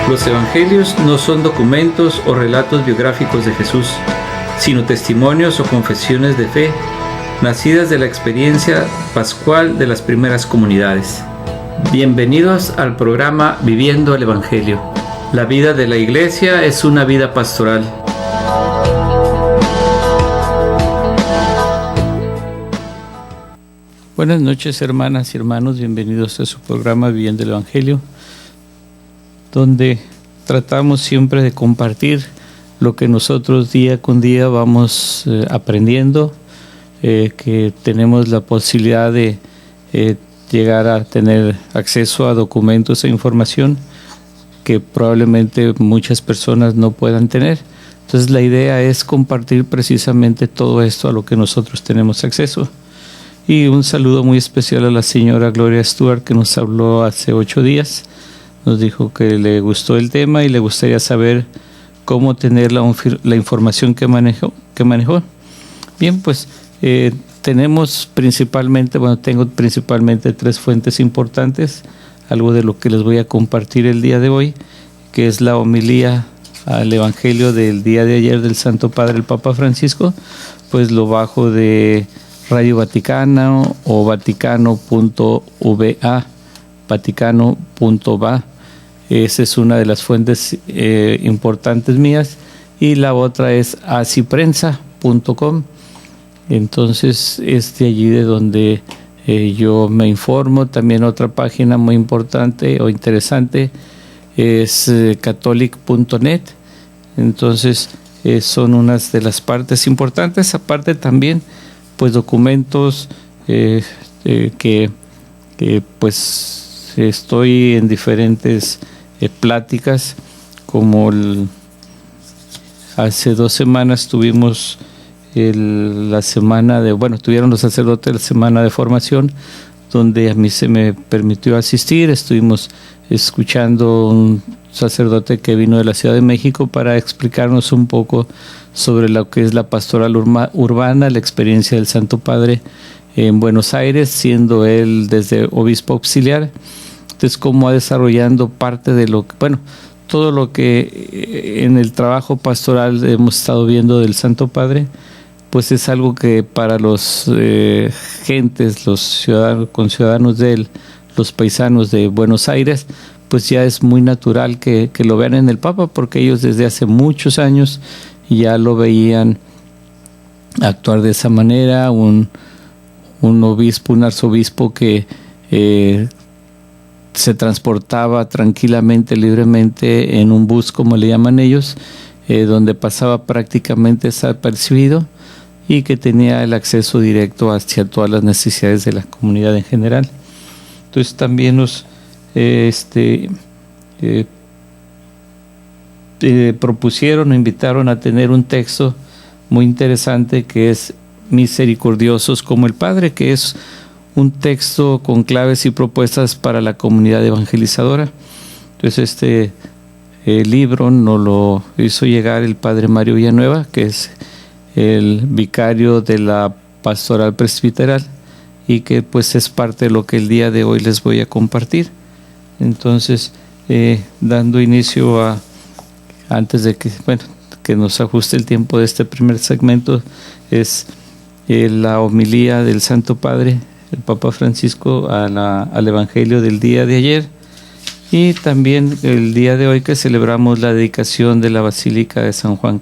Los evangelios no son documentos o relatos biográficos de Jesús, sino testimonios o confesiones de fe, nacidas de la experiencia pascual de las primeras comunidades. Bienvenidos al programa Viviendo el Evangelio. La vida de la Iglesia es una vida pastoral. Buenas noches, hermanas y hermanos, bienvenidos a su programa Viviendo el Evangelio, donde tratamos siempre de compartir lo que nosotros día con día vamos aprendiendo, que tenemos la posibilidad de llegar a tener acceso a documentos e información que probablemente muchas personas no puedan tener. Entonces la idea es compartir precisamente todo esto a lo que nosotros tenemos acceso. Y un saludo muy especial a la señora Gloria Stuart, que nos habló hace 8 días. Nos dijo que le gustó el tema y le gustaría saber cómo tener la información que manejó. Bien, pues tenemos principalmente, tengo principalmente 3 fuentes importantes, algo de lo que les voy a compartir el día de hoy, que es la homilía al Evangelio del día de ayer del Santo Padre, el Papa Francisco. Pues lo bajo de Radio Vaticano o vaticano.va, vaticano.va. Esa es una de las fuentes importantes mías, y la otra es asiprensa.com. Entonces es de allí de donde yo me informo. También otra página muy importante o interesante es catholic.net. Entonces son unas de las partes importantes. Aparte también pues documentos que pues estoy en diferentes pláticas, como hace 2 semanas tuvimos tuvieron los sacerdotes la semana de formación, donde a mí se me permitió asistir. Estuvimos escuchando un sacerdote que vino de la Ciudad de México para explicarnos un poco sobre lo que es la pastoral urbana, la experiencia del Santo Padre en Buenos Aires, siendo él desde obispo auxiliar. Entonces, cómo ha desarrollando parte de todo lo que en el trabajo pastoral hemos estado viendo del Santo Padre, pues es algo que para los gentes, los ciudadanos de él, los paisanos de Buenos Aires, pues ya es muy natural que lo vean en el Papa, porque ellos desde hace muchos años ya lo veían actuar de esa manera. Un arzobispo que se transportaba tranquilamente, libremente en un bus, como le llaman ellos, donde pasaba prácticamente desapercibido, y que tenía el acceso directo hacia todas las necesidades de la comunidad en general. Entonces también nos propusieron o invitaron a tener un texto muy interesante, que es Misericordiosos como el Padre, que es un texto con claves y propuestas para la comunidad evangelizadora. Entonces este libro nos lo hizo llegar el Padre Mario Villanueva, que es el vicario de la pastoral presbiteral, y que pues es parte de lo que el día de hoy les voy a compartir. Entonces, dando inicio antes de que nos ajuste el tiempo de este primer segmento, es la homilía del Santo Padre, el Papa Francisco, al Evangelio del día de ayer, y también el día de hoy, que celebramos la dedicación de la Basílica de San Juan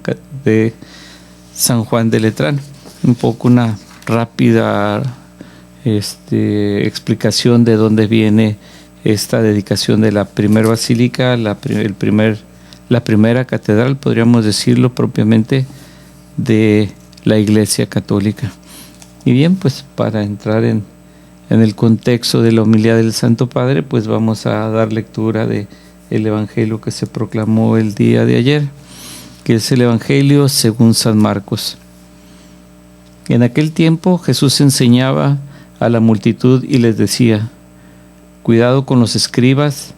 de Letrán. Un poco una rápida explicación de dónde viene esta dedicación de la primera basílica, la primera catedral, podríamos decirlo propiamente, de la Iglesia Católica. Y bien, pues para entrar en el contexto de la homilía del Santo Padre, pues vamos a dar lectura de el Evangelio que se proclamó el día de ayer, que es el Evangelio según San Marcos. En aquel tiempo Jesús enseñaba a la multitud y les decía: cuidado con los escribas,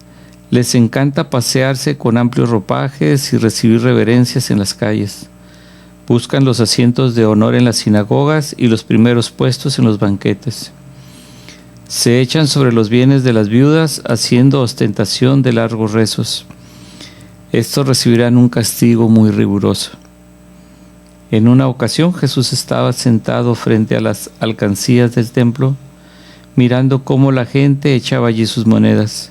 les encanta pasearse con amplios ropajes y recibir reverencias en las calles. Buscan los asientos de honor en las sinagogas y los primeros puestos en los banquetes. Se echan sobre los bienes de las viudas, haciendo ostentación de largos rezos. Estos recibirán un castigo muy riguroso. En una ocasión Jesús estaba sentado frente a las alcancías del templo, mirando cómo la gente echaba allí sus monedas.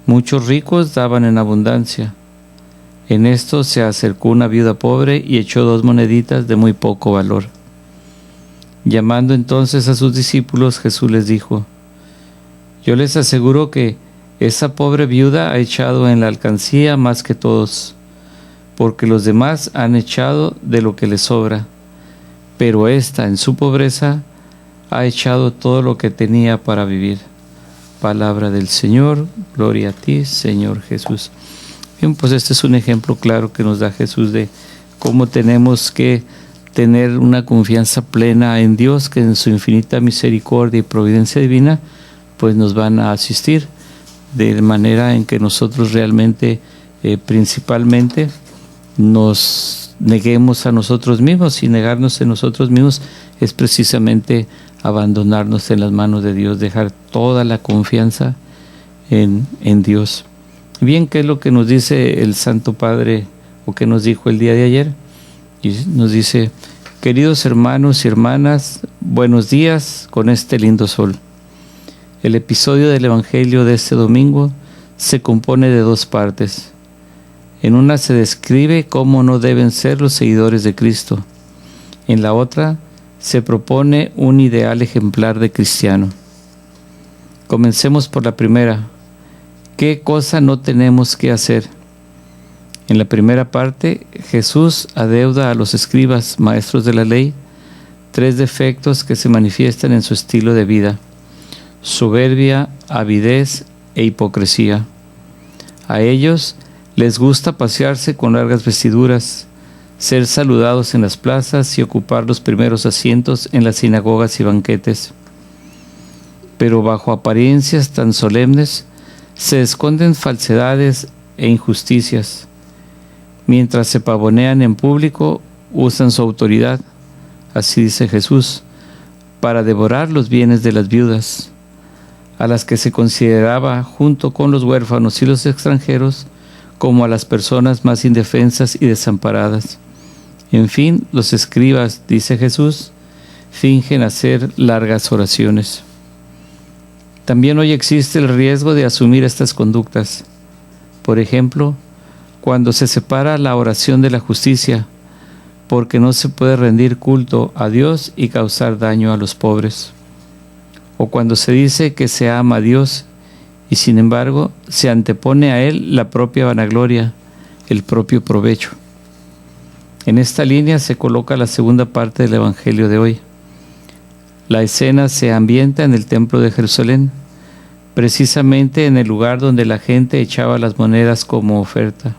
Muchos ricos daban en abundancia. En esto se acercó una viuda pobre y echó 2 moneditas de muy poco valor. Llamando entonces a sus discípulos, Jesús les dijo: yo les aseguro que esa pobre viuda ha echado en la alcancía más que todos, porque los demás han echado de lo que les sobra, pero ésta en su pobreza ha echado todo lo que tenía para vivir. Palabra del Señor, gloria a ti, Señor Jesús. Bien, pues este es un ejemplo claro que nos da Jesús de cómo tenemos que tener una confianza plena en Dios, que en su infinita misericordia y providencia divina, pues nos van a asistir, de manera en que nosotros realmente, principalmente, nos neguemos a nosotros mismos, y negarnos en nosotros mismos es precisamente abandonarnos en las manos de Dios, dejar toda la confianza en Dios. Bien, ¿qué es lo que nos dice el Santo Padre, o que nos dijo el día de ayer? Y nos dice: queridos hermanos y hermanas, buenos días con este lindo sol. El episodio del Evangelio de este domingo se compone de 2 partes. En una se describe cómo no deben ser los seguidores de Cristo. En la otra se propone un ideal ejemplar de cristiano. Comencemos por la primera. ¿Qué cosa no tenemos que hacer? En la primera parte, Jesús adeuda a los escribas, maestros de la ley, 3 defectos que se manifiestan en su estilo de vida: soberbia, avidez e hipocresía. A ellos les gusta pasearse con largas vestiduras, ser saludados en las plazas y ocupar los primeros asientos en las sinagogas y banquetes. Pero bajo apariencias tan solemnes se esconden falsedades e injusticias. Mientras se pavonean en público, usan su autoridad, así dice Jesús, para devorar los bienes de las viudas, a las que se consideraba, junto con los huérfanos y los extranjeros, como a las personas más indefensas y desamparadas. En fin, los escribas, dice Jesús, fingen hacer largas oraciones. También hoy existe el riesgo de asumir estas conductas. Por ejemplo, cuando se separa la oración de la justicia, porque no se puede rendir culto a Dios y causar daño a los pobres. O cuando se dice que se ama a Dios y sin embargo se antepone a Él la propia vanagloria, el propio provecho. En esta línea se coloca la segunda parte del Evangelio de hoy. La escena se ambienta en el templo de Jerusalén, precisamente en el lugar donde la gente echaba las monedas como oferta.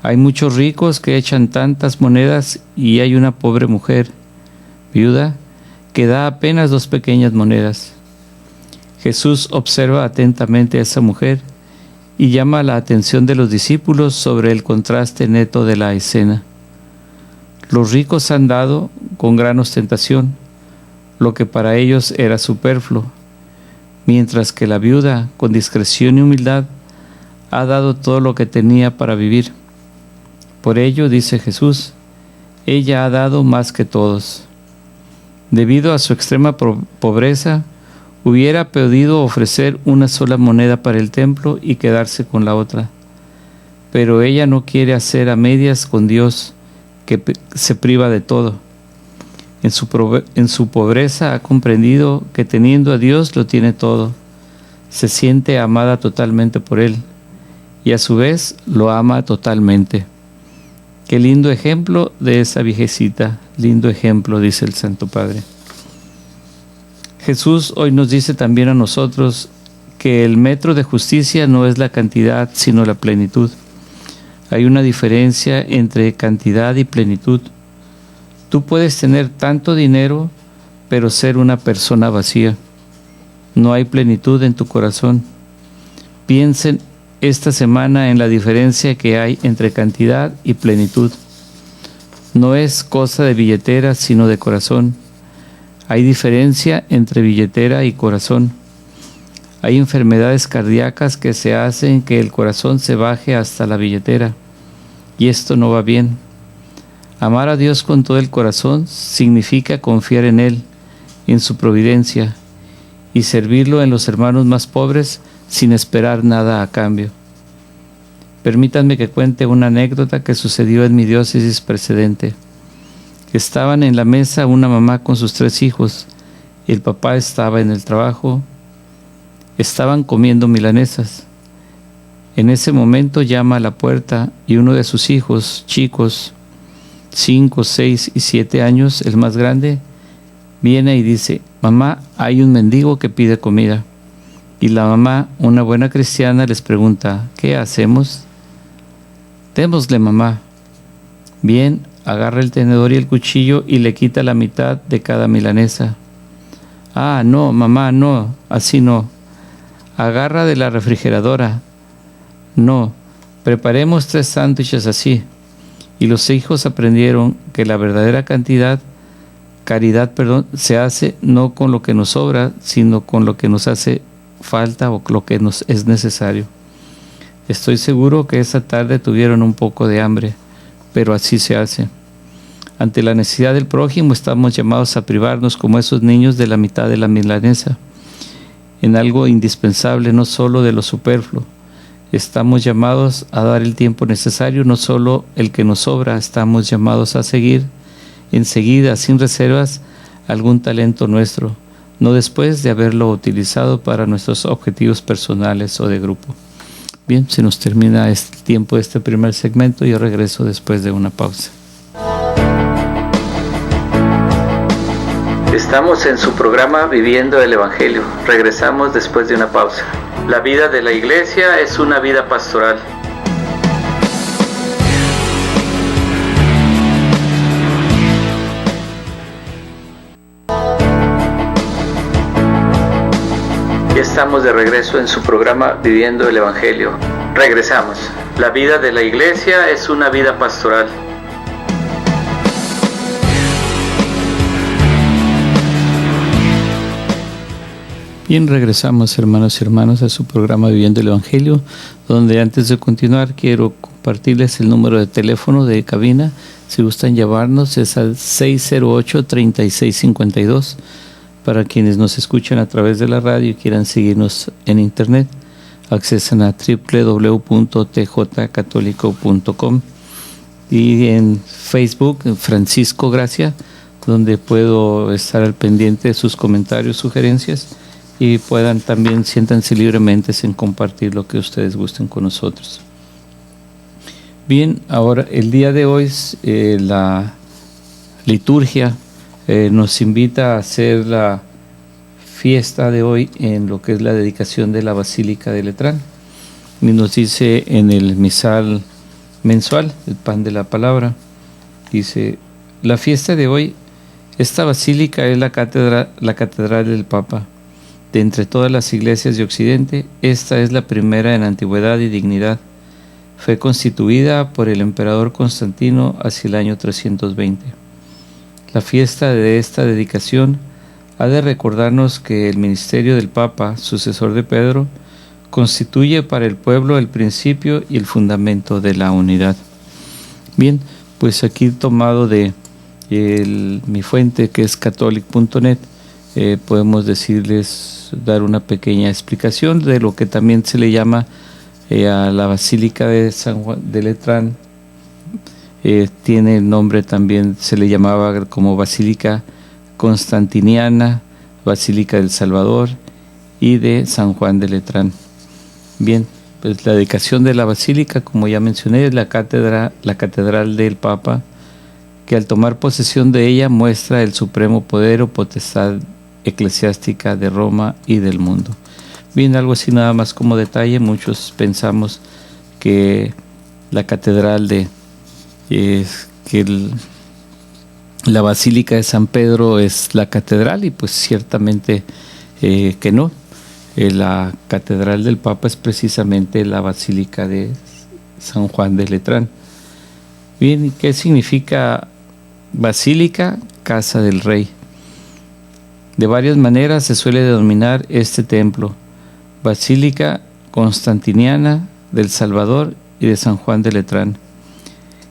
Hay muchos ricos que echan tantas monedas y hay una pobre mujer, viuda, que da apenas 2 pequeñas monedas. Jesús observa atentamente a esa mujer y llama la atención de los discípulos sobre el contraste neto de la escena. Los ricos han dado con gran ostentación lo que para ellos era superfluo, mientras que la viuda, con discreción y humildad, ha dado todo lo que tenía para vivir. Por ello, dice Jesús, ella ha dado más que todos. Debido a su extrema pobreza, hubiera podido ofrecer una sola moneda para el templo y quedarse con la otra. Pero ella no quiere hacer a medias con Dios, que se priva de todo. En su pobreza ha comprendido que teniendo a Dios lo tiene todo. Se siente amada totalmente por Él y a su vez lo ama totalmente. Qué lindo ejemplo de esa viejecita, lindo ejemplo, dice el Santo Padre. Jesús hoy nos dice también a nosotros que el metro de justicia no es la cantidad, sino la plenitud. Hay una diferencia entre cantidad y plenitud. Tú puedes tener tanto dinero, pero ser una persona vacía. No hay plenitud en tu corazón. Piensen esta semana en la diferencia que hay entre cantidad y plenitud. No es cosa de billetera, sino de corazón. Hay diferencia entre billetera y corazón. Hay enfermedades cardíacas que se hacen que el corazón se baje hasta la billetera, y esto no va bien. Amar a Dios con todo el corazón significa confiar en Él, en su providencia, y servirlo en los hermanos más pobres sin esperar nada a cambio. Permítanme que cuente una anécdota que sucedió en mi diócesis precedente. Estaban en la mesa una mamá con sus 3 hijos, y el papá estaba en el trabajo. Estaban comiendo milanesas. En ese momento llama a la puerta y uno de sus hijos, chicos, 5, 6 y 7 años, el más grande, viene y dice: mamá, hay un mendigo que pide comida. Y la mamá, una buena cristiana, les pregunta: ¿qué hacemos? Démosle, mamá. Bien, agarra el tenedor y el cuchillo y le quita la mitad de cada milanesa. Ah, no, mamá, no, así no. Agarra de la refrigeradora. No, preparemos 3 sándwiches así. Y los hijos aprendieron que la verdadera caridad, se hace no con lo que nos sobra, sino con lo que nos hace falta o lo que nos es necesario. Estoy seguro que esa tarde tuvieron un poco de hambre, pero así se hace. Ante la necesidad del prójimo estamos llamados a privarnos como esos niños de la mitad de la milanesa, en algo indispensable, no solo de lo superfluo. Estamos llamados a dar el tiempo necesario, no solo el que nos sobra. Estamos llamados a seguir enseguida, sin reservas, algún talento nuestro, no después de haberlo utilizado para nuestros objetivos personales o de grupo. Bien, se nos termina este tiempo de este primer segmento. Yo regreso después de una pausa. Estamos en su programa Viviendo el Evangelio. Regresamos después de una pausa. La vida de la iglesia es una vida pastoral. Ya estamos de regreso en su programa Viviendo el Evangelio. Regresamos. La vida de la iglesia es una vida pastoral. Bien, regresamos, hermanos y hermanas, a su programa Viviendo el Evangelio, donde antes de continuar quiero compartirles el número de teléfono de cabina. Si gustan llamarnos, es al 608-3652. Para quienes nos escuchan a través de la radio y quieran seguirnos en internet, accesan a www.tjcatólico.com, y en Facebook, Francisco Gracia, donde puedo estar al pendiente de sus comentarios, sugerencias, y puedan también, siéntanse libremente en compartir lo que ustedes gusten con nosotros. Bien, ahora el día de hoy la liturgia nos invita a hacer la fiesta de hoy en lo que es la dedicación de la Basílica de Letrán. Y nos dice en el misal mensual, el pan de la palabra, dice: la fiesta de hoy, esta basílica es la catedral del Papa. De entre todas las iglesias de Occidente, esta es la primera en antigüedad y dignidad. Fue constituida por el emperador Constantino hacia el año 320. La fiesta de esta dedicación ha de recordarnos que el ministerio del Papa, sucesor de Pedro, constituye para el pueblo el principio y el fundamento de la unidad. Bien, pues aquí tomado de mi fuente, que es catholic.net, podemos dar una pequeña explicación de lo que también se le llama a la Basílica de San Juan de Letrán. Tiene el nombre también, se le llamaba como Basílica Constantiniana, Basílica del Salvador y de San Juan de Letrán. Bien, pues la dedicación de la basílica, como ya mencioné, es la catedral del Papa, que al tomar posesión de ella muestra el supremo poder o potestad eclesiástica de Roma y del mundo. Bien, algo así nada más como detalle. Muchos pensamos que la catedral la Basílica de San Pedro es la catedral, y pues ciertamente que no. La catedral del Papa es precisamente la Basílica de San Juan de Letrán. Bien, ¿qué significa basílica? Casa del Rey. De varias maneras se suele denominar este templo: Basílica Constantiniana del Salvador y de San Juan de Letrán.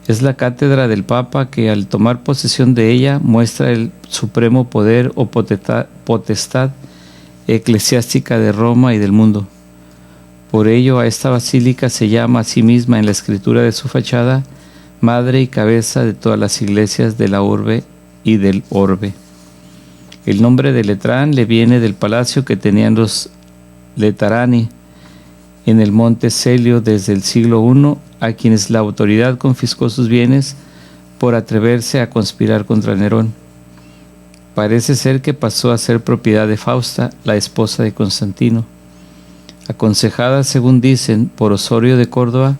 Es la cátedra del Papa que al tomar posesión de ella muestra el supremo poder o potestad eclesiástica de Roma y del mundo. Por ello a esta basílica se llama a sí misma en la escritura de su fachada madre y cabeza de todas las iglesias de la urbe y del orbe. El nombre de Letrán le viene del palacio que tenían los Letarani en el monte Celio desde el siglo I, a quienes la autoridad confiscó sus bienes por atreverse a conspirar contra Nerón. Parece ser que pasó a ser propiedad de Fausta, la esposa de Constantino. Aconsejada, según dicen, por Osorio de Córdoba,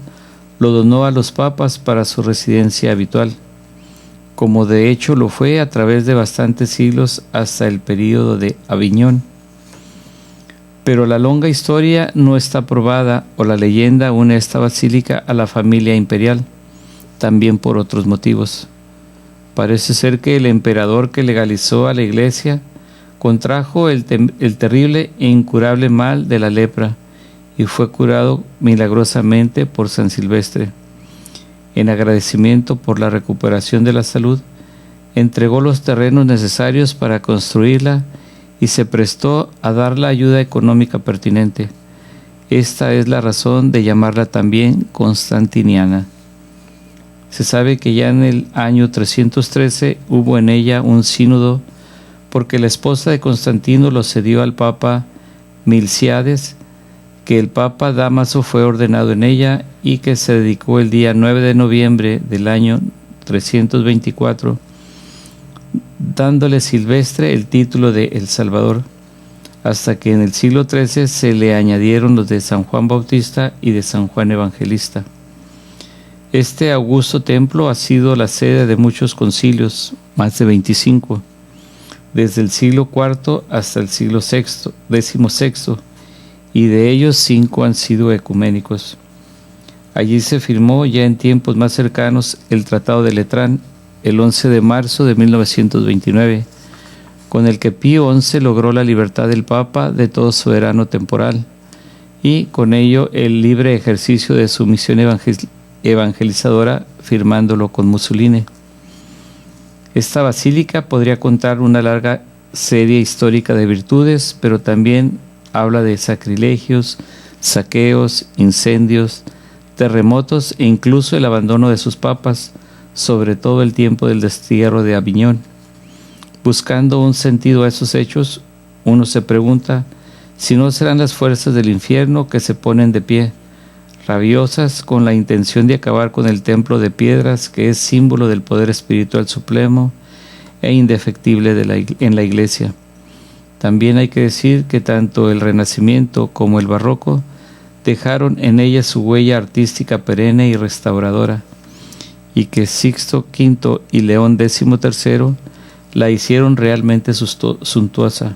lo donó a los papas para su residencia habitual, como de hecho lo fue a través de bastantes siglos hasta el período de Aviñón. Pero la longa historia no está probada, o la leyenda une esta basílica a la familia imperial, también por otros motivos. Parece ser que el emperador que legalizó a la iglesia contrajo el terrible e incurable mal de la lepra y fue curado milagrosamente por San Silvestre. En agradecimiento por la recuperación de la salud, entregó los terrenos necesarios para construirla y se prestó a dar la ayuda económica pertinente. Esta es la razón de llamarla también Constantiniana. Se sabe que ya en el año 313 hubo en ella un sínodo porque la esposa de Constantino lo cedió al Papa Milciades, que el Papa Dámaso fue ordenado en ella y que se dedicó el día 9 de noviembre del año 324, dándole Silvestre el título de El Salvador, hasta que en el siglo XIII se le añadieron los de San Juan Bautista y de San Juan Evangelista. Este augusto templo ha sido la sede de muchos concilios, más de 25, desde el siglo IV hasta el siglo XVI, y de ellos 5 han sido ecuménicos. Allí se firmó ya en tiempos más cercanos el Tratado de Letrán, el 11 de marzo de 1929, con el que Pío XI logró la libertad del Papa de todo soberano temporal y con ello el libre ejercicio de su misión evangelizadora, firmándolo con Mussolini. Esta basílica podría contar una larga serie histórica de virtudes, pero también habla de sacrilegios, saqueos, incendios, terremotos e incluso el abandono de sus papas, sobre todo el tiempo del destierro de Aviñón. Buscando un sentido a esos hechos, uno se pregunta si no serán las fuerzas del infierno que se ponen de pie, rabiosas con la intención de acabar con el templo de piedras que es símbolo del poder espiritual supremo e indefectible en la Iglesia. También hay que decir que tanto el Renacimiento como el Barroco dejaron en ella su huella artística perenne y restauradora, y que Sixto V y León XIII la hicieron realmente suntuosa,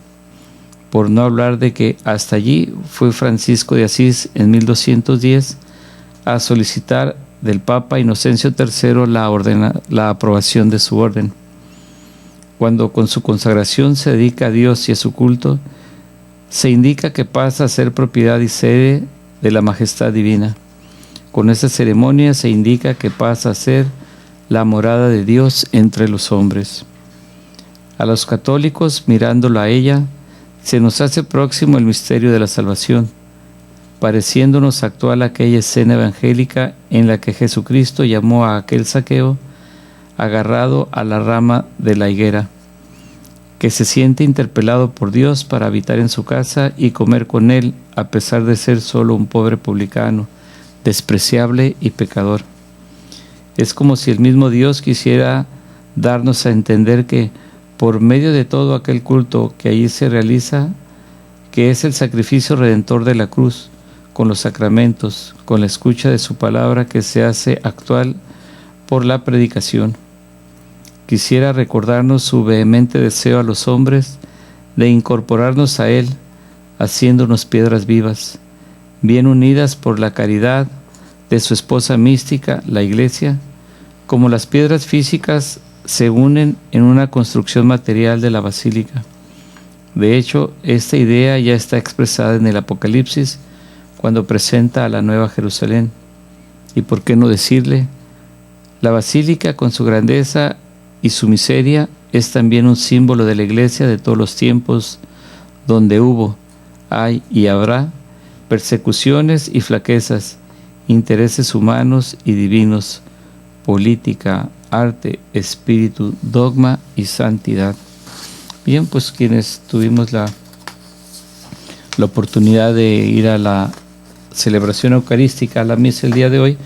por no hablar de que hasta allí fue Francisco de Asís en 1210 a solicitar del Papa Inocencio III la aprobación de su orden. Cuando con su consagración se dedica a Dios y a su culto, se indica que pasa a ser propiedad y sede de la majestad divina. Con esta ceremonia se indica que pasa a ser la morada de Dios entre los hombres. A los católicos, mirándolo a ella, se nos hace próximo el misterio de la salvación, pareciéndonos actual aquella escena evangélica en la que Jesucristo llamó a aquel Zaqueo agarrado a la rama de la higuera, que se siente interpelado por Dios para habitar en su casa y comer con él, a pesar de ser solo un pobre publicano, despreciable y pecador. Es como si el mismo Dios quisiera darnos a entender que, por medio de todo aquel culto que allí se realiza, que es el sacrificio redentor de la cruz, con los sacramentos, con la escucha de su palabra que se hace actual por la predicación, quisiera recordarnos su vehemente deseo a los hombres de incorporarnos a Él, haciéndonos piedras vivas, bien unidas por la caridad de su esposa mística, la Iglesia, como las piedras físicas se unen en una construcción material de la basílica. De hecho, esta idea ya está expresada en el Apocalipsis cuando presenta a la Nueva Jerusalén. Y por qué no decirle, la basílica con su grandeza y su miseria es también un símbolo de la iglesia de todos los tiempos, donde hubo, hay y habrá persecuciones y flaquezas, intereses humanos y divinos, política, arte, espíritu, dogma y santidad. Bien, pues quienes tuvimos la oportunidad de ir a la celebración eucarística, a la misa el día de hoy,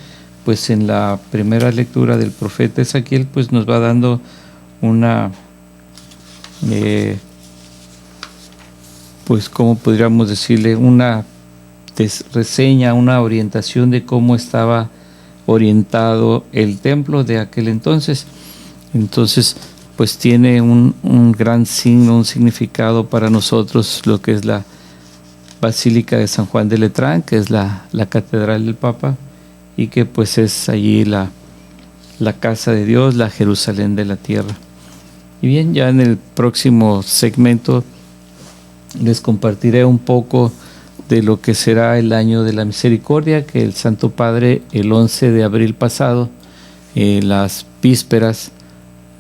pues en la primera lectura del profeta Ezequiel, pues nos va dando una, pues cómo podríamos decirle, una reseña, una orientación de cómo estaba orientado el templo de aquel entonces. Entonces, pues tiene un gran signo, un significado para nosotros lo que es la Basílica de San Juan de Letrán, que es la catedral del Papa, y que pues es allí la casa de Dios, la Jerusalén de la tierra. Y bien, ya en el próximo segmento les compartiré un poco de lo que será el año de la misericordia, que el Santo Padre el 11 de abril pasado, las vísperas,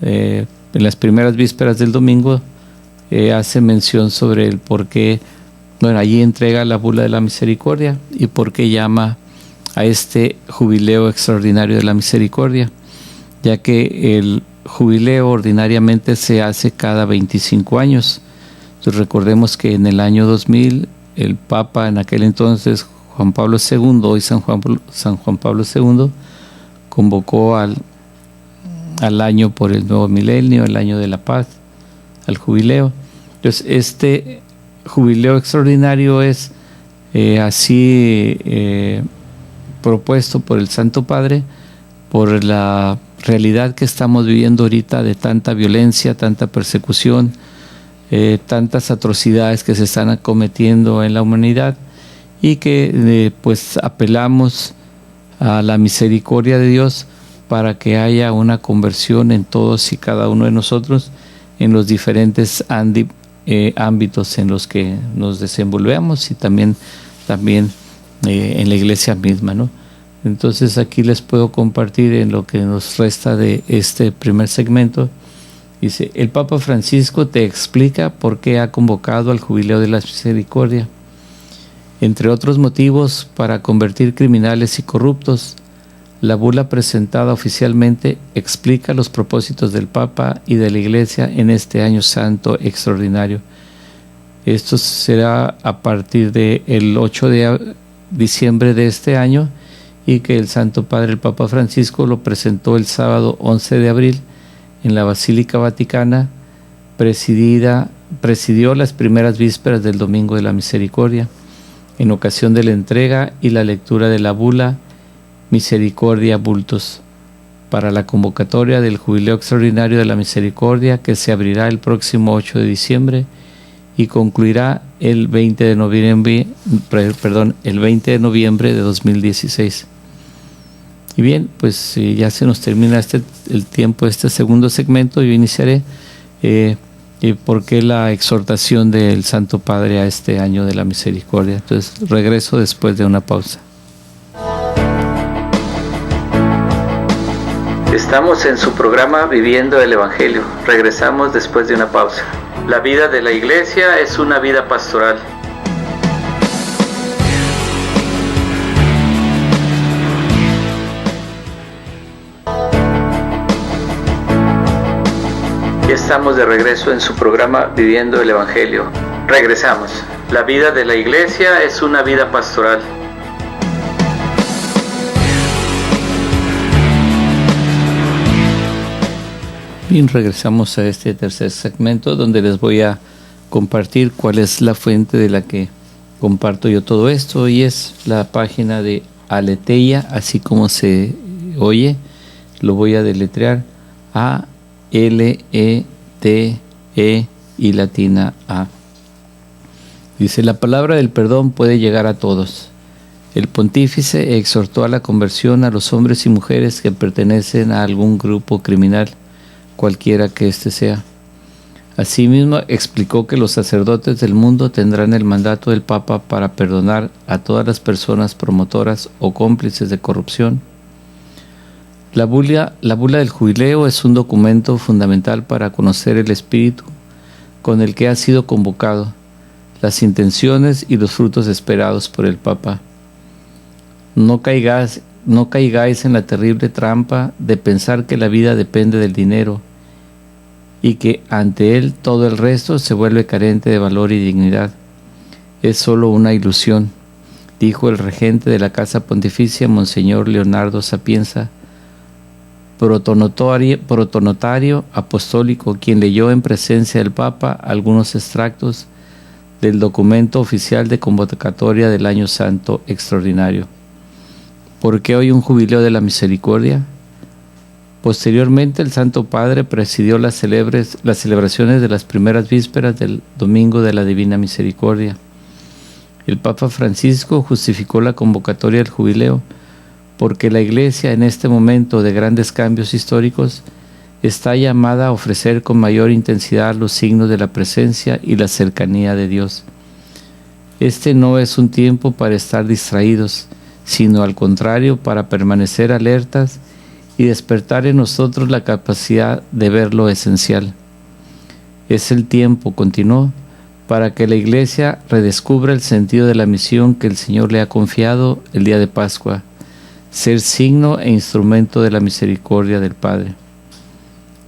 en las primeras vísperas del domingo, hace mención sobre el por qué, bueno, allí entrega la bula de la misericordia y por qué llama a este jubileo extraordinario de la misericordia, ya que el jubileo ordinariamente se hace cada 25 años. Entonces recordemos que en el año 2000 el Papa en aquel entonces, Juan Pablo II, hoy San Juan Pablo II, convocó al año por el nuevo milenio, el año de la paz, al jubileo. Entonces este jubileo extraordinario es así propuesto por el Santo Padre, por la realidad que estamos viviendo ahorita de tanta violencia, tanta persecución, tantas atrocidades que se están cometiendo en la humanidad, y que pues apelamos a la misericordia de Dios para que haya una conversión en todos y cada uno de nosotros en los diferentes ámbitos en los que nos desenvolvemos y también en la iglesia misma, ¿no? Entonces aquí les puedo compartir en lo que nos resta de este primer segmento. Dice, el Papa Francisco te explica por qué ha convocado al Jubileo de la Misericordia. Entre otros motivos, para convertir criminales y corruptos, la bula presentada oficialmente explica los propósitos del Papa y de la Iglesia en este año santo extraordinario. Esto será a partir del 8 de diciembre de este año, y que el Santo Padre, el Papa Francisco, lo presentó el sábado 11 de abril en la Basílica Vaticana, presidió las primeras vísperas del Domingo de la Misericordia, en ocasión de la entrega y la lectura de la bula Misericordia Vultus, para la convocatoria del Jubileo Extraordinario de la Misericordia, que se abrirá el próximo 8 de diciembre y concluirá el 20 de noviembre de 2016. Y bien, pues ya se nos termina el tiempo de este segundo segmento. Yo iniciaré por qué la exhortación del Santo Padre a este año de la misericordia. Entonces regreso después de una pausa. Estamos en su programa Viviendo el Evangelio. Regresamos después de una pausa. La vida de la Iglesia es una vida pastoral. Ya estamos de regreso en su programa Viviendo el Evangelio. Regresamos. La vida de la Iglesia es una vida pastoral. Bien, regresamos a este tercer segmento donde les voy a compartir cuál es la fuente de la que comparto yo todo esto, y es la página de Aletheia, así como se oye, lo voy a deletrear, A-L-E-T-E y latina A. Dice, la palabra del perdón puede llegar a todos. El pontífice exhortó a la conversión a los hombres y mujeres que pertenecen a algún grupo criminal, cualquiera que éste sea. Asimismo, explicó que los sacerdotes del mundo tendrán el mandato del Papa para perdonar a todas las personas promotoras o cómplices de corrupción. La bula del jubileo es un documento fundamental para conocer el espíritu con el que ha sido convocado, las intenciones y los frutos esperados por el Papa. No caigáis en la terrible trampa de pensar que la vida depende del dinero y que ante él todo el resto se vuelve carente de valor y dignidad. Es solo una ilusión, dijo el regente de la Casa Pontificia, Monseñor Leonardo Sapienza, protonotario apostólico, quien leyó en presencia del Papa algunos extractos del documento oficial de convocatoria del Año Santo Extraordinario. ¿Por qué hoy un jubileo de la misericordia? Posteriormente, el Santo Padre presidió las celebraciones de las primeras vísperas del Domingo de la Divina Misericordia. El Papa Francisco justificó la convocatoria del jubileo porque la Iglesia, en este momento de grandes cambios históricos, está llamada a ofrecer con mayor intensidad los signos de la presencia y la cercanía de Dios. Este no es un tiempo para estar distraídos, sino al contrario, para permanecer alertas y despertar en nosotros la capacidad de ver lo esencial. Es el tiempo, continuó, para que la Iglesia redescubra el sentido de la misión que el Señor le ha confiado el día de Pascua, ser signo e instrumento de la misericordia del Padre.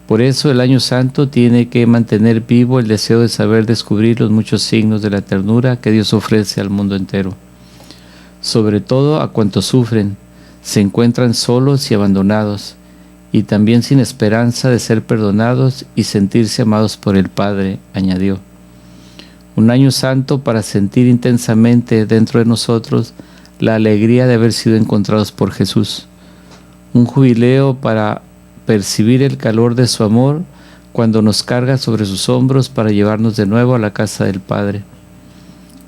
Por eso el Año Santo tiene que mantener vivo el deseo de saber descubrir los muchos signos de la ternura que Dios ofrece al mundo entero, sobre todo a cuantos sufren, se encuentran solos y abandonados, y también sin esperanza de ser perdonados y sentirse amados por el Padre, añadió. Un año santo para sentir intensamente dentro de nosotros la alegría de haber sido encontrados por Jesús. Un jubileo para percibir el calor de su amor cuando nos carga sobre sus hombros para llevarnos de nuevo a la casa del Padre.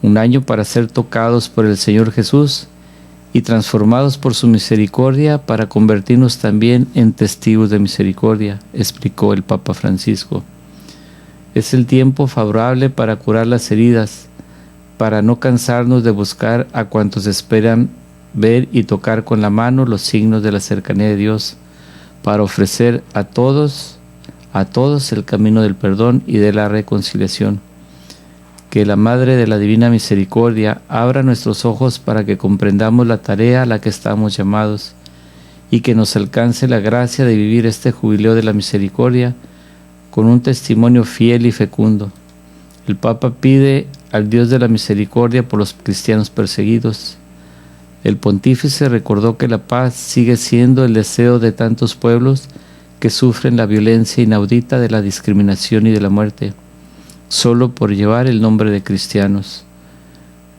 Un año para ser tocados por el Señor Jesús y transformados por su misericordia para convertirnos también en testigos de misericordia, explicó el Papa Francisco. Es el tiempo favorable para curar las heridas, para no cansarnos de buscar a cuantos esperan ver y tocar con la mano los signos de la cercanía de Dios, para ofrecer a todos el camino del perdón y de la reconciliación. Que la Madre de la Divina Misericordia abra nuestros ojos para que comprendamos la tarea a la que estamos llamados y que nos alcance la gracia de vivir este jubileo de la misericordia con un testimonio fiel y fecundo. El Papa pide al Dios de la misericordia por los cristianos perseguidos. El pontífice recordó que la paz sigue siendo el deseo de tantos pueblos que sufren la violencia inaudita de la discriminación y de la muerte, solo por llevar el nombre de cristianos.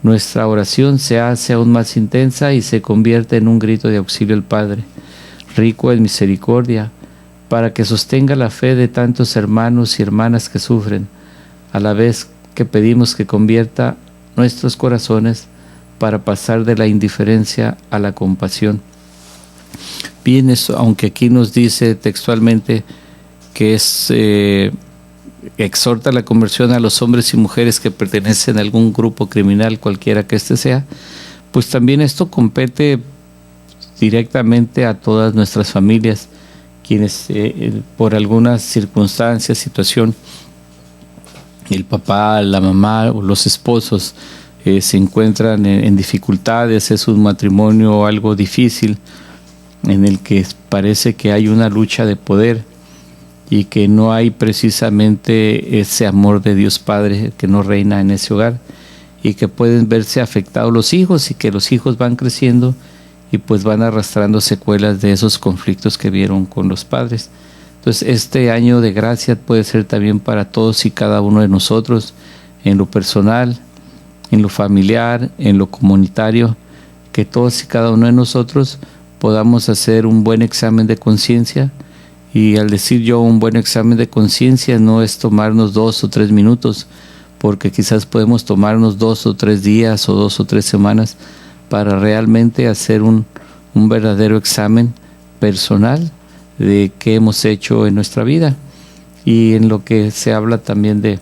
Nuestra oración se hace aún más intensa y se convierte en un grito de auxilio al Padre, rico en misericordia, para que sostenga la fe de tantos hermanos y hermanas que sufren, a la vez que pedimos que convierta nuestros corazones para pasar de la indiferencia a la compasión. Bien, eso, aunque aquí nos dice textualmente que exhorta la conversión a los hombres y mujeres que pertenecen a algún grupo criminal, cualquiera que éste sea, pues también esto compete directamente a todas nuestras familias, quienes por alguna circunstancia, situación, el papá, la mamá o los esposos se encuentran en dificultades, es un matrimonio algo difícil, en el que parece que hay una lucha de poder y que no hay precisamente ese amor de Dios Padre que no reina en ese hogar, y que pueden verse afectados los hijos y que los hijos van creciendo y pues van arrastrando secuelas de esos conflictos que vieron con los padres. Entonces este año de gracia puede ser también para todos y cada uno de nosotros, en lo personal, en lo familiar, en lo comunitario, que todos y cada uno de nosotros podamos hacer un buen examen de conciencia. Y al decir yo un buen examen de conciencia, no es tomarnos 2 o 3 minutos, porque quizás podemos tomarnos 2 o 3 días o 2 o 3 semanas para realmente hacer un verdadero examen personal de qué hemos hecho en nuestra vida. y en lo que se habla también de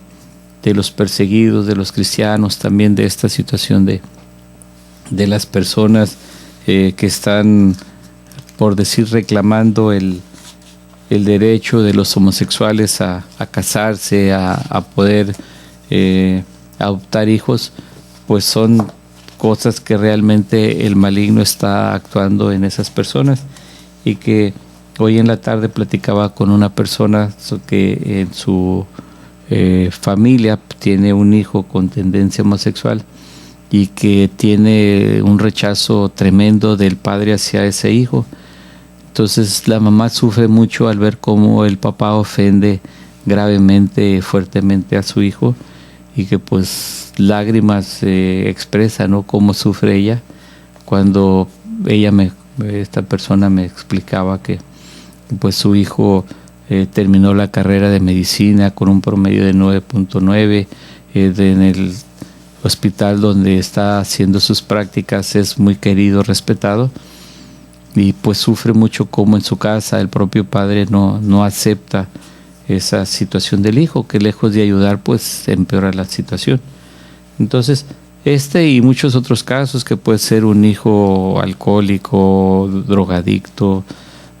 los perseguidos, de los cristianos, también de esta situación de las personas que están, por decir, reclamando el derecho de los homosexuales a casarse, a poder adoptar hijos, pues son cosas que realmente el maligno está actuando en esas personas. Y que hoy en la tarde platicaba con una persona que en su familia tiene un hijo con tendencia homosexual y que tiene un rechazo tremendo del padre hacia ese hijo. Entonces la mamá sufre mucho al ver cómo el papá ofende gravemente, fuertemente a su hijo, y que pues lágrimas expresa, ¿no?, cómo sufre ella cuando esta persona me explicaba que pues su hijo terminó la carrera de medicina con un promedio de 9.9, en el hospital donde está haciendo sus prácticas es muy querido, respetado, y pues sufre mucho como en su casa el propio padre no acepta esa situación del hijo, que lejos de ayudar pues empeora la situación. Entonces y muchos otros casos, que puede ser un hijo alcohólico, drogadicto,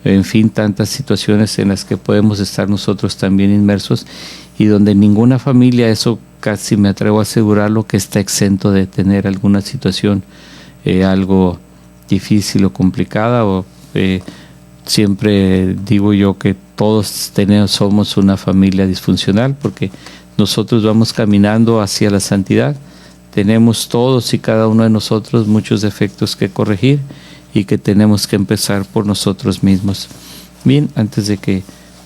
en fin, tantas situaciones en las que podemos estar nosotros también inmersos, y donde ninguna familia, eso casi me atrevo a asegurarlo, que está exento de tener alguna situación algo difícil o complicada. Siempre digo yo que todos somos una familia disfuncional, porque nosotros vamos caminando hacia la santidad. Tenemos todos y cada uno de nosotros muchos defectos que corregir, y que tenemos que empezar por nosotros mismos. Bien, antes de que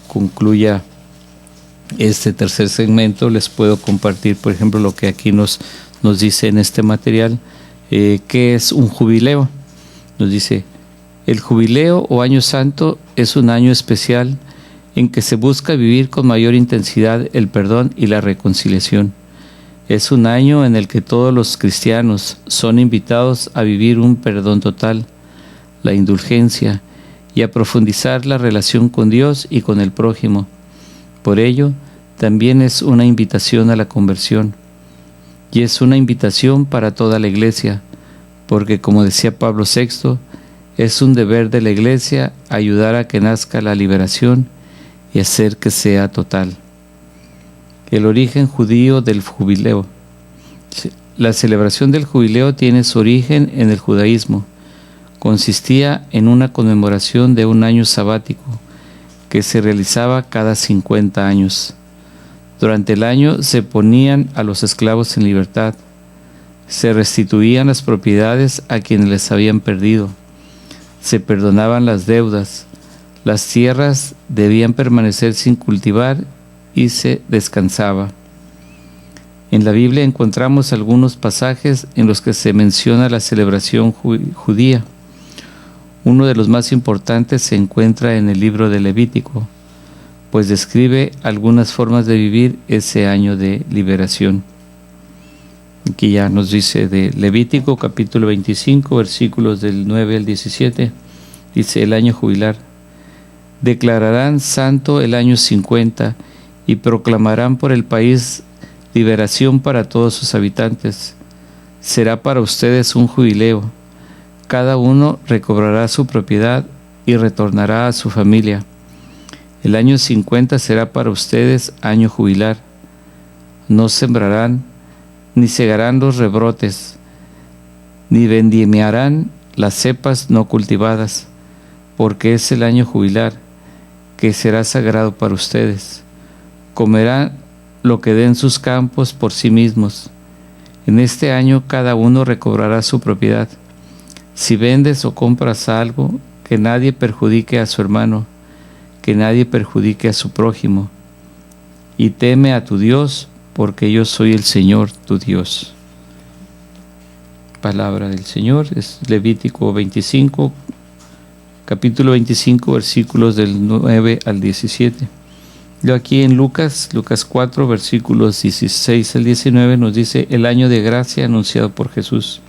concluya este tercer segmento, les puedo compartir, por ejemplo, lo que aquí nos dice en este material, que es un jubileo. Nos dice: el jubileo o año santo es un año especial en que se busca vivir con mayor intensidad el perdón y la reconciliación. Es un año en el que todos los cristianos son invitados a vivir un perdón total, la indulgencia, y a profundizar la relación con Dios y con el prójimo. Por ello, también es una invitación a la conversión, y es una invitación para toda la Iglesia, porque, como decía Pablo VI, es un deber de la Iglesia ayudar a que nazca la liberación y hacer que sea total. El origen judío del jubileo. La celebración del jubileo tiene su origen en el judaísmo. Consistía en una conmemoración de un año sabático que se realizaba cada 50 años. Durante el año se ponían a los esclavos en libertad, se restituían las propiedades a quienes les habían perdido, se perdonaban las deudas, las tierras debían permanecer sin cultivar y se descansaba. En la Biblia encontramos algunos pasajes en los que se menciona la celebración judía. Uno de los más importantes se encuentra en el libro de Levítico, pues describe algunas formas de vivir ese año de liberación. Aquí ya nos dice de Levítico capítulo 25, versículos del 9 al 17, dice: el año jubilar. Declararán santo el año 50 y proclamarán por el país liberación para todos sus habitantes. Será para ustedes un jubileo. Cada uno recobrará su propiedad y retornará a su familia. El año 50 será para ustedes año jubilar. No sembrarán, ni segarán los rebrotes, ni vendimiarán las cepas no cultivadas, porque es el año jubilar, que será sagrado para ustedes. Comerán lo que den sus campos por sí mismos. En este año cada uno recobrará su propiedad. Si vendes o compras algo, que nadie perjudique a su hermano, que nadie perjudique a su prójimo. Y teme a tu Dios, porque yo soy el Señor tu Dios. Palabra del Señor. Es Levítico 25, capítulo 25, versículos del 9 al 17. Yo aquí en Lucas 4, versículos 16 al 19, nos dice el año de gracia anunciado por Jesús.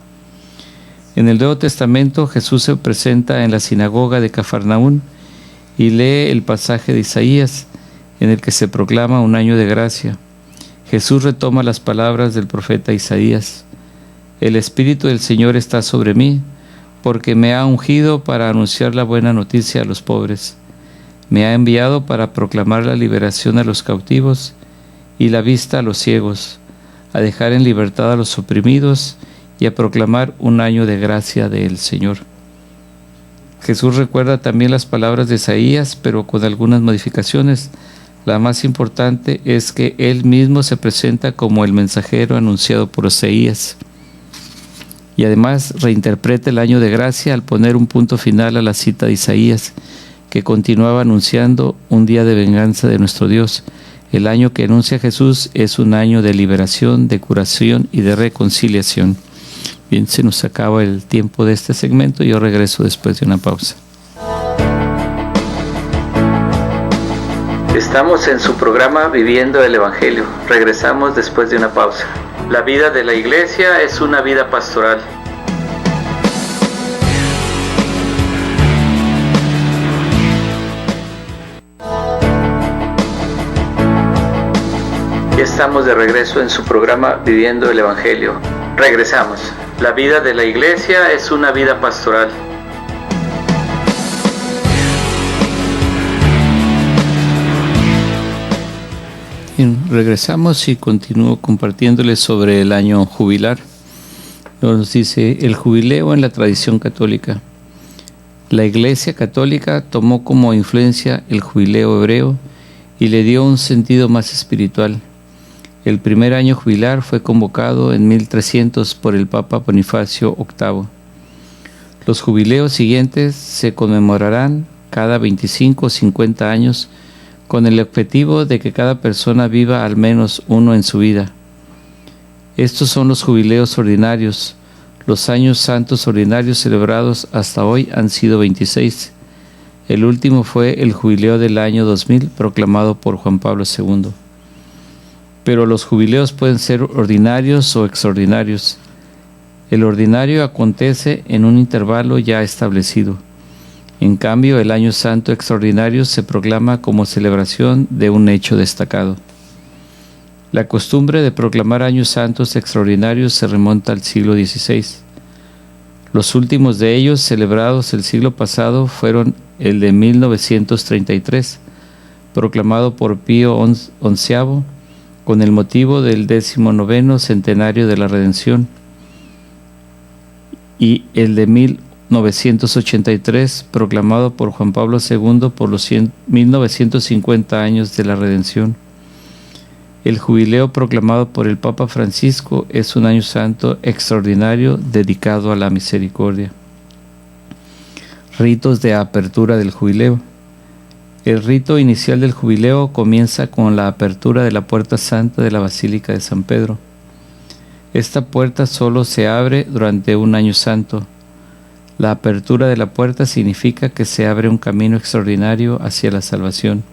En el Nuevo Testamento, Jesús se presenta en la sinagoga de Cafarnaún y lee el pasaje de Isaías, en el que se proclama un año de gracia. Jesús retoma las palabras del profeta Isaías: el Espíritu del Señor está sobre mí, porque me ha ungido para anunciar la buena noticia a los pobres. Me ha enviado para proclamar la liberación a los cautivos y la vista a los ciegos, a dejar en libertad a los oprimidos y a proclamar un año de gracia del Señor. Jesús recuerda también las palabras de Isaías, pero con algunas modificaciones. La más importante es que Él mismo se presenta como el mensajero anunciado por Isaías. Y además reinterpreta el año de gracia al poner un punto final a la cita de Isaías, que continuaba anunciando un día de venganza de nuestro Dios. El año que anuncia Jesús es un año de liberación, de curación y de reconciliación. Bien, se nos acaba el tiempo de este segmento y yo regreso después de una pausa. Estamos en su programa Viviendo el Evangelio. Regresamos después de una pausa. La vida de la iglesia es una vida pastoral. Ya estamos de regreso en su programa Viviendo el Evangelio. Regresamos. La vida de la iglesia es una vida pastoral. Bien, regresamos y continúo compartiéndoles sobre el año jubilar. Nos dice el jubileo en la tradición católica. La Iglesia Católica tomó como influencia el jubileo hebreo y le dio un sentido más espiritual. El primer año jubilar fue convocado en 1300 por el Papa Bonifacio VIII. Los jubileos siguientes se conmemorarán cada 25 o 50 años con el objetivo de que cada persona viva al menos uno en su vida. Estos son los jubileos ordinarios. Los años santos ordinarios celebrados hasta hoy han sido 26. El último fue el jubileo del año 2000, proclamado por Juan Pablo II. Pero los jubileos pueden ser ordinarios o extraordinarios. El ordinario acontece en un intervalo ya establecido. En cambio, el año santo extraordinario se proclama como celebración de un hecho destacado. La costumbre de proclamar años santos extraordinarios se remonta al siglo XVI. Los últimos de ellos, celebrados el siglo pasado, fueron el de 1933, proclamado por Pío XI, con el motivo del 19º centenario de la Redención, y el de 1983, proclamado por Juan Pablo II por los 1950 años de la Redención. El jubileo proclamado por el Papa Francisco es un año santo extraordinario dedicado a la misericordia. Ritos de apertura del jubileo. El rito inicial del jubileo comienza con la apertura de la puerta santa de la Basílica de San Pedro. Esta puerta solo se abre durante un año santo. La apertura de la puerta significa que se abre un camino extraordinario hacia la salvación.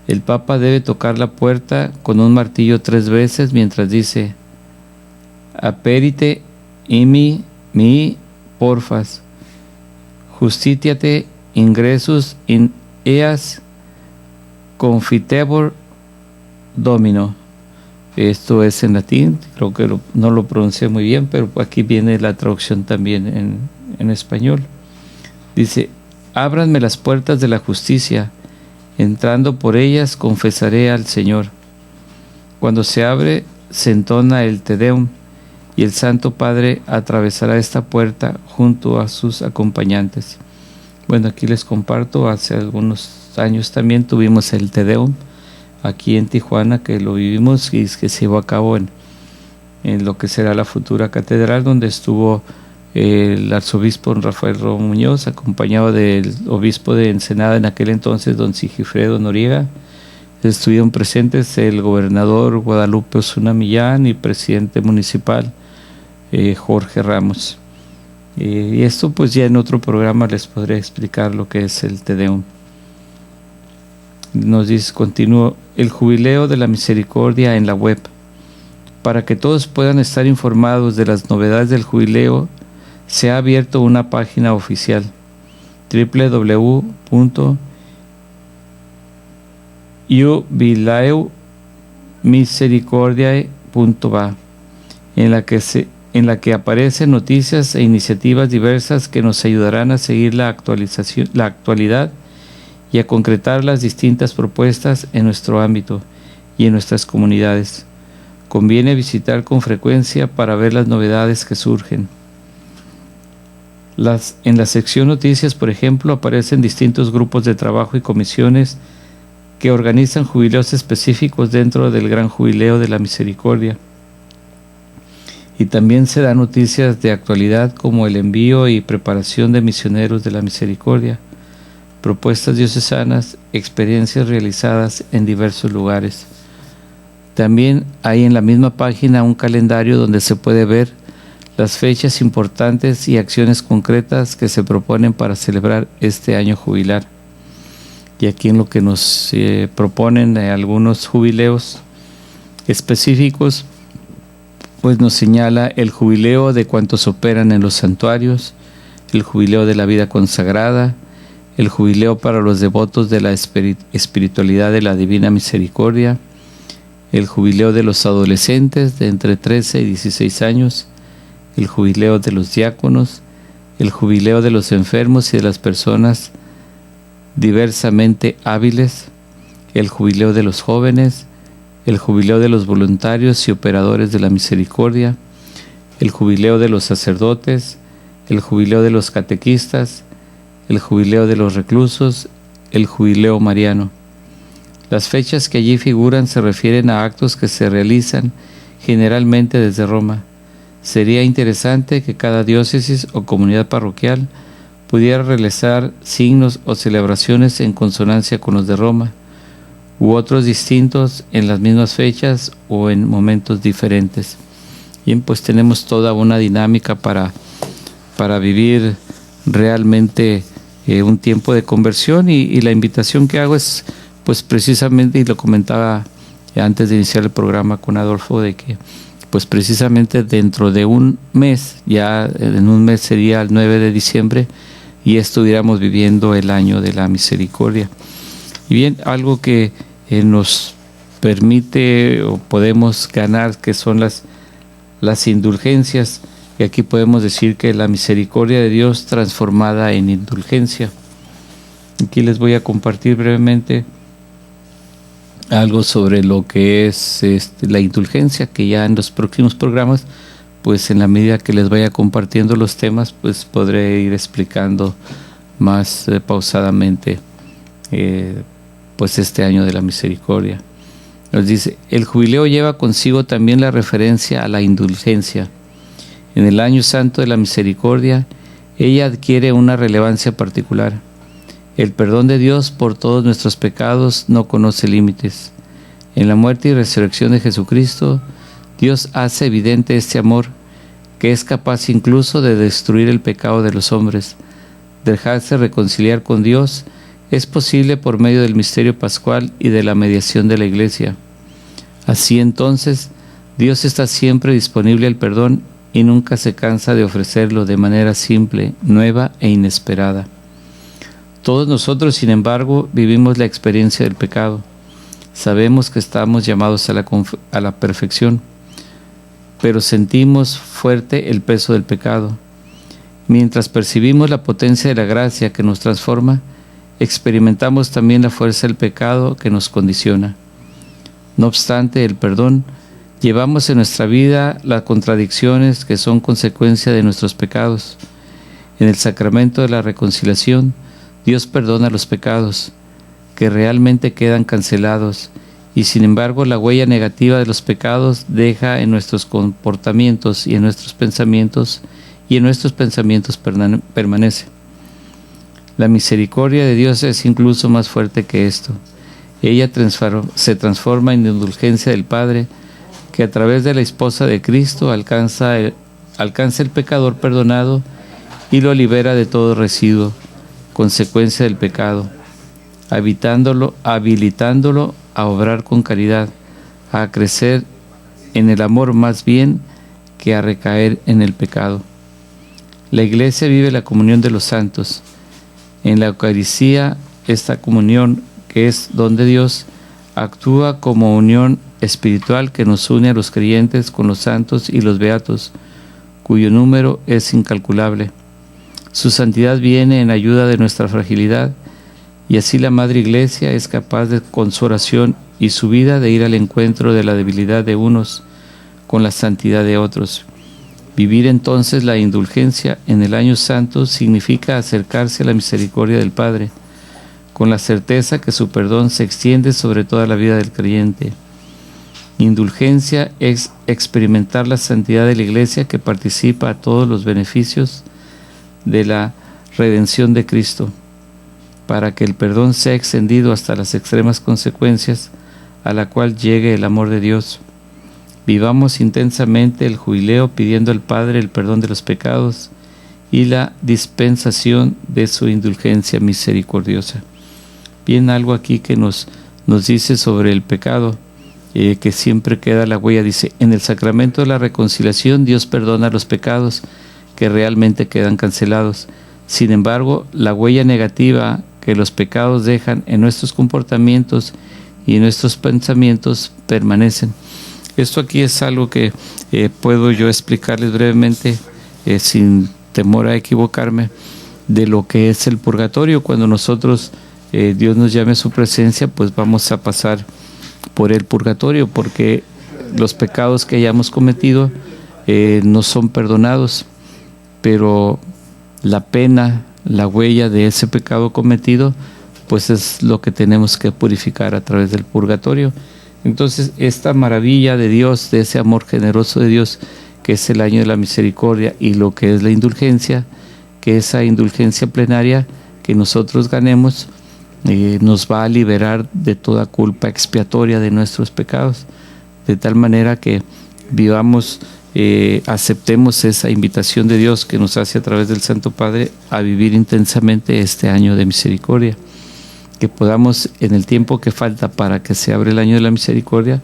El Papa debe tocar la puerta con un martillo 3 veces mientras dice: Aperite imi mi porfas, justitiate ingressus in eas confitebor Domino. Esto es en latín, creo que no lo pronuncié muy bien, pero aquí viene la traducción también en español. Dice: ábranme las puertas de la justicia, entrando por ellas confesaré al Señor. Cuando se abre, se entona el Te Deum, y el Santo Padre atravesará esta puerta junto a sus acompañantes. Bueno, aquí les comparto, hace algunos años también tuvimos el Te Deum aquí en Tijuana, que lo vivimos y que se llevó a cabo en lo que será la futura catedral, donde estuvo el arzobispo Rafael Romo Muñoz, acompañado del obispo de Ensenada en aquel entonces, don Sigifredo Noriega. Estuvieron presentes el gobernador Guadalupe Osuna Millán y presidente municipal Jorge Ramos. Y esto pues ya en otro programa les podré explicar lo que es el Te Deum. Nos dice, continúo, el jubileo de la misericordia en la web. Para que todos puedan estar informados de las novedades del jubileo, se ha abierto una página oficial, www.iujubileo.org. jubileomisericordiae.va, en la que aparecen noticias e iniciativas diversas que nos ayudarán a seguir la actualidad y a concretar las distintas propuestas en nuestro ámbito y en nuestras comunidades. Conviene visitar con frecuencia para ver las novedades que surgen. En la sección Noticias, por ejemplo, aparecen distintos grupos de trabajo y comisiones que organizan jubileos específicos dentro del Gran Jubileo de la Misericordia. Y también se dan noticias de actualidad como el envío y preparación de misioneros de la Misericordia, propuestas diocesanas, experiencias realizadas en diversos lugares. También hay en la misma página un calendario donde se puede ver las fechas importantes y acciones concretas que se proponen para celebrar este año jubilar. Y aquí en lo que nos proponen algunos jubileos específicos, pues nos señala el jubileo de cuantos operan en los santuarios, el jubileo de la vida consagrada, el jubileo para los devotos de la espiritualidad de la Divina Misericordia, el jubileo de los adolescentes de entre 13 y 16 años, el jubileo de los diáconos, el jubileo de los enfermos y de las personas diversamente hábiles, el jubileo de los jóvenes, el jubileo de los voluntarios y operadores de la misericordia, el jubileo de los sacerdotes, el jubileo de los catequistas, el jubileo de los reclusos, el jubileo mariano. Las fechas que allí figuran se refieren a actos que se realizan generalmente desde Roma. Sería interesante que cada diócesis o comunidad parroquial pudiera realizar signos o celebraciones en consonancia con los de Roma, u otros distintos en las mismas fechas o en momentos diferentes. Bien, pues tenemos toda una dinámica para vivir realmente un tiempo de conversión y la invitación que hago es pues precisamente, y lo comentaba antes de iniciar el programa con Adolfo, de que pues precisamente dentro de un mes, ya en un mes sería el 9 de diciembre, y estuviéramos viviendo el año de la misericordia. Y bien, algo que nos permite o podemos ganar, que son las indulgencias, y aquí podemos decir que la misericordia de Dios transformada en indulgencia. Aquí les voy a compartir brevemente algo sobre lo que es la indulgencia, que ya en los próximos programas, pues en la medida que les vaya compartiendo los temas, pues podré ir explicando más pausadamente pues este año de la misericordia. Nos dice, el jubileo lleva consigo también la referencia a la indulgencia. En el año santo de la misericordia, ella adquiere una relevancia particular. El perdón de Dios por todos nuestros pecados no conoce límites. En la muerte y resurrección de Jesucristo, Dios hace evidente este amor, que es capaz incluso de destruir el pecado de los hombres. Dejarse reconciliar con Dios es posible por medio del misterio pascual y de la mediación de la Iglesia. Así entonces, Dios está siempre disponible al perdón y nunca se cansa de ofrecerlo de manera simple, nueva e inesperada. Todos nosotros, sin embargo, vivimos la experiencia del pecado. Sabemos que estamos llamados a la perfección, pero sentimos fuerte el peso del pecado. Mientras percibimos la potencia de la gracia que nos transforma, experimentamos también la fuerza del pecado que nos condiciona. No obstante el perdón, llevamos en nuestra vida las contradicciones que son consecuencia de nuestros pecados. En el sacramento de la reconciliación, Dios perdona los pecados, que realmente quedan cancelados, y sin embargo la huella negativa de los pecados deja en nuestros comportamientos y en nuestros pensamientos, permanece. La misericordia de Dios es incluso más fuerte que esto. Ella se transforma en indulgencia del Padre, que a través de la esposa de Cristo alcanza el pecador perdonado y lo libera de todo residuo, consecuencia del pecado, habilitándolo a obrar con caridad, a crecer en el amor más bien que a recaer en el pecado. La Iglesia vive la comunión de los santos. En la Eucaristía, esta comunión, que es don de Dios, actúa como unión espiritual que nos une a los creyentes con los santos y los beatos, cuyo número es incalculable. Su santidad viene en ayuda de nuestra fragilidad, y así la Madre Iglesia es capaz de, con su oración y su vida, de ir al encuentro de la debilidad de unos con la santidad de otros. Vivir entonces la indulgencia en el año santo significa acercarse a la misericordia del Padre, con la certeza que su perdón se extiende sobre toda la vida del creyente. Indulgencia es experimentar la santidad de la Iglesia, que participa a todos los beneficios de la redención de Cristo, para que el perdón sea extendido hasta las extremas consecuencias a la cual llegue el amor de Dios. Vivamos intensamente el jubileo pidiendo al Padre el perdón de los pecados y la dispensación de su indulgencia misericordiosa. Bien, algo aquí que nos dice sobre el pecado, que siempre queda la huella. Dice: en el sacramento de la reconciliación Dios perdona los pecados que realmente quedan cancelados. Sin embargo, la huella negativa que los pecados dejan en nuestros comportamientos y en nuestros pensamientos permanecen. Esto aquí es algo que puedo yo explicarles brevemente, sin temor a equivocarme, de lo que es el purgatorio. Cuando nosotros, Dios nos llame a su presencia, pues vamos a pasar por el purgatorio, porque los pecados que hayamos cometido no son perdonados, pero la pena, la huella de ese pecado cometido, pues es lo que tenemos que purificar a través del purgatorio. Entonces, esta maravilla de Dios, de ese amor generoso de Dios, que es el año de la misericordia, y lo que es la indulgencia, que esa indulgencia plenaria que nosotros ganemos, nos va a liberar de toda culpa expiatoria de nuestros pecados, de tal manera que vivamos, aceptemos esa invitación de Dios que nos hace a través del Santo Padre a vivir intensamente este año de misericordia, que podamos, en el tiempo que falta para que se abra el año de la misericordia,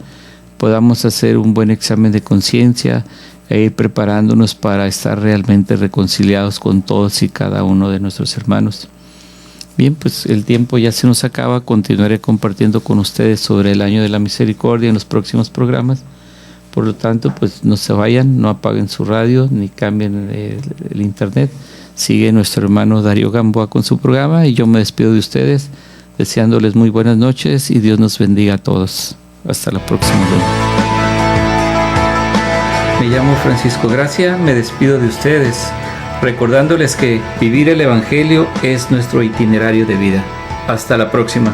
podamos hacer un buen examen de conciencia e ir preparándonos para estar realmente reconciliados con todos y cada uno de nuestros hermanos. Bien, pues el tiempo ya se nos acaba. Continuaré compartiendo con ustedes sobre el año de la misericordia en los próximos programas. Por lo tanto, pues no se vayan, no apaguen su radio ni cambien el internet. Sigue nuestro hermano Darío Gamboa con su programa, y yo me despido de ustedes deseándoles muy buenas noches y Dios nos bendiga a todos. Hasta la próxima. Me llamo Francisco Gracia, me despido de ustedes, recordándoles que vivir el Evangelio es nuestro itinerario de vida. Hasta la próxima.